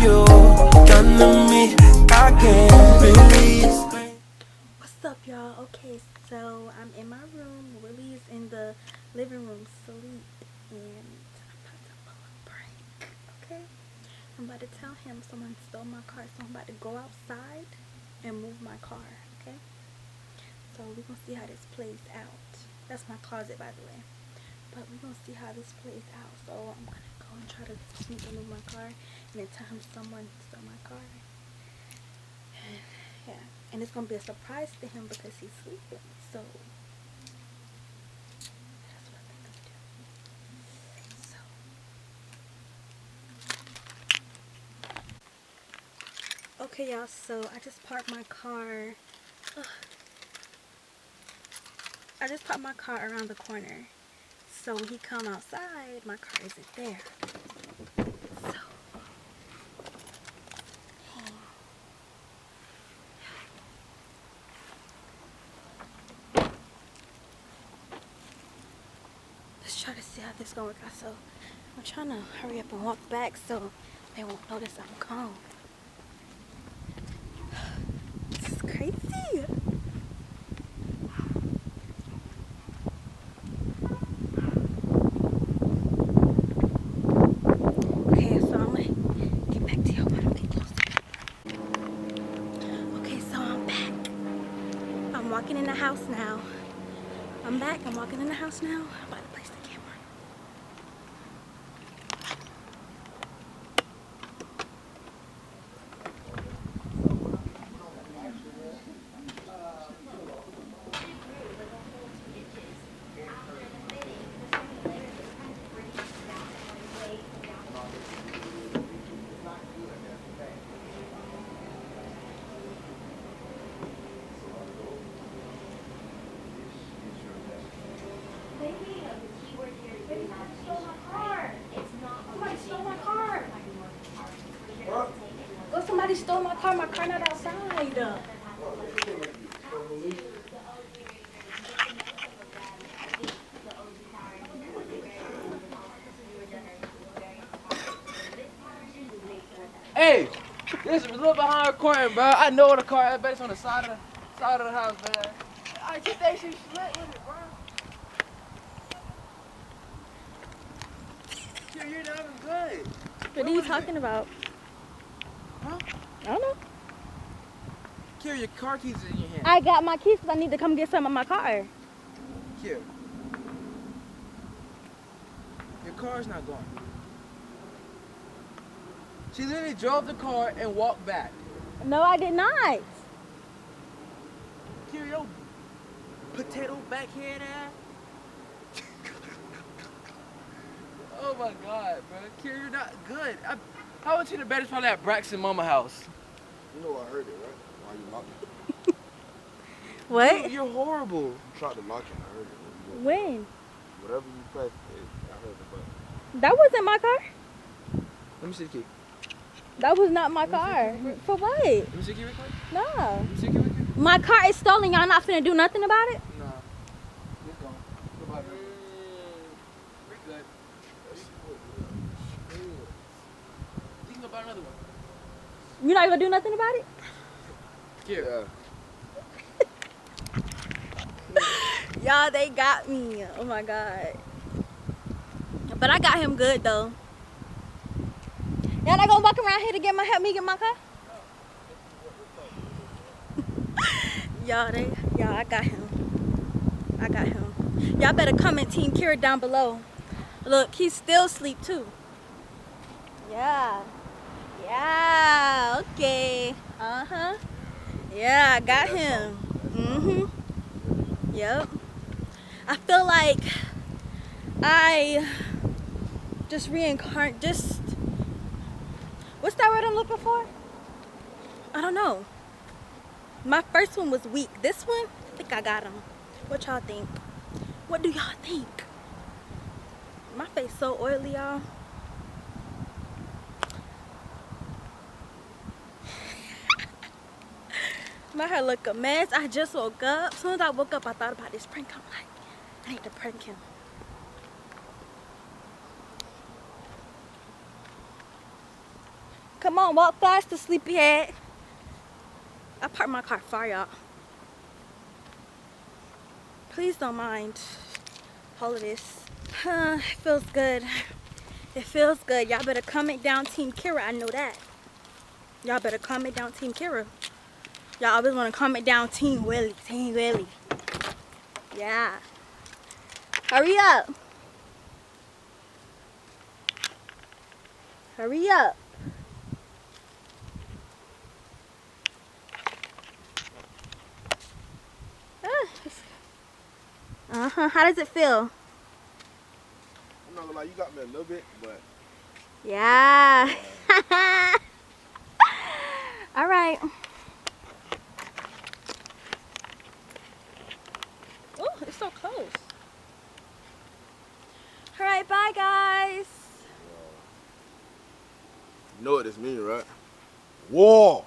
you done to me, I can't release. What's up, y'all? Okay, so I'm in my room. Willie's in the living room sleep, and I'm about to pull a prank. Okay, I'm about to tell him someone stole my car, so I'm about to go outside and move my car. Okay, so we're gonna see how this plays out. That's my closet, by the way. But we're gonna see how this plays out. So I'm gonna go and try to sneak and move my car, and then tell him someone stole my car. Yeah, and it's gonna be a surprise to him because he's sleeping. So that's what I think I'm doing. So okay, y'all. So I just parked my car. Ugh. I just parked my car around the corner. So when he come outside, my car isn't there. So let's try to see how this gonna work out. So I'm trying to hurry up and walk back so they won't notice I'm gone. This is crazy. Okay, so I'm gonna get back to y'all when I get closer. Okay, so I'm back. I'm walking in the house now. I'm back. I'm walking in the house now. I'm about to place the camera. Somebody stole my car. My car not outside. Hey, this is a little behind the corner, bro. I know where the car is, but it's on the side of the house, man. I keep that shit slit with it, bro. You're not even good. What are you talking about? Huh? I don't know. Kira, your car keys are in your hand. I got my keys because I need to come get some of my car. Kira, your car's not going. She literally drove the car and walked back. No, I did not. Kira, your potato backhead ass. Oh my God, bro. Kira, you're not good. I want you to bet it's probably at Braxton Mama house. You know I heard it, right? Why you knocking? What? You're horrible. You tried to knock it, I heard it. When? Whatever you pressed, I heard the button. That wasn't my car. Let me see the key. That was not my car. For what? Let me see the key real quick. No. Let me see the key real quick. My car is stolen. Y'all not finna do nothing about it? Nah. It's gone. Goodbye, bro. We're good. You can go buy another one. You're not gonna do nothing about it? Here. Y'all, they got me. Oh my God. But I got him good though. Y'all not gonna walk around here to help me get my car? Y'all, I got him. I got him. Y'all better comment Team Kira down below. Look, he's still asleep too. Yeah. Yeah, okay. Uh-huh. Yeah, I got him. Mm-hmm. Yep. I feel like I just what's that word I'm looking for? I don't know. My first one was weak. This one, I think I got him. What y'all think? What do y'all think? My face so oily, y'all. My hair look a mess. I just woke up. As soon as I woke up, I thought about this prank. I'm like, I need to prank him. Come on, walk faster, sleepyhead. I parked my car far, y'all. Please don't mind all of this. It feels good. It feels good. Y'all better comment down Team Kira. I know that. Y'all better comment down Team Kira. Y'all always want to comment down Team Willie. Team Willie. Yeah. Hurry up. Hurry up. How does it feel? I'm not gonna lie, you got me a little bit, but Yeah. All right. Oh, it's so close. All right, bye guys. you know what this means, right? War.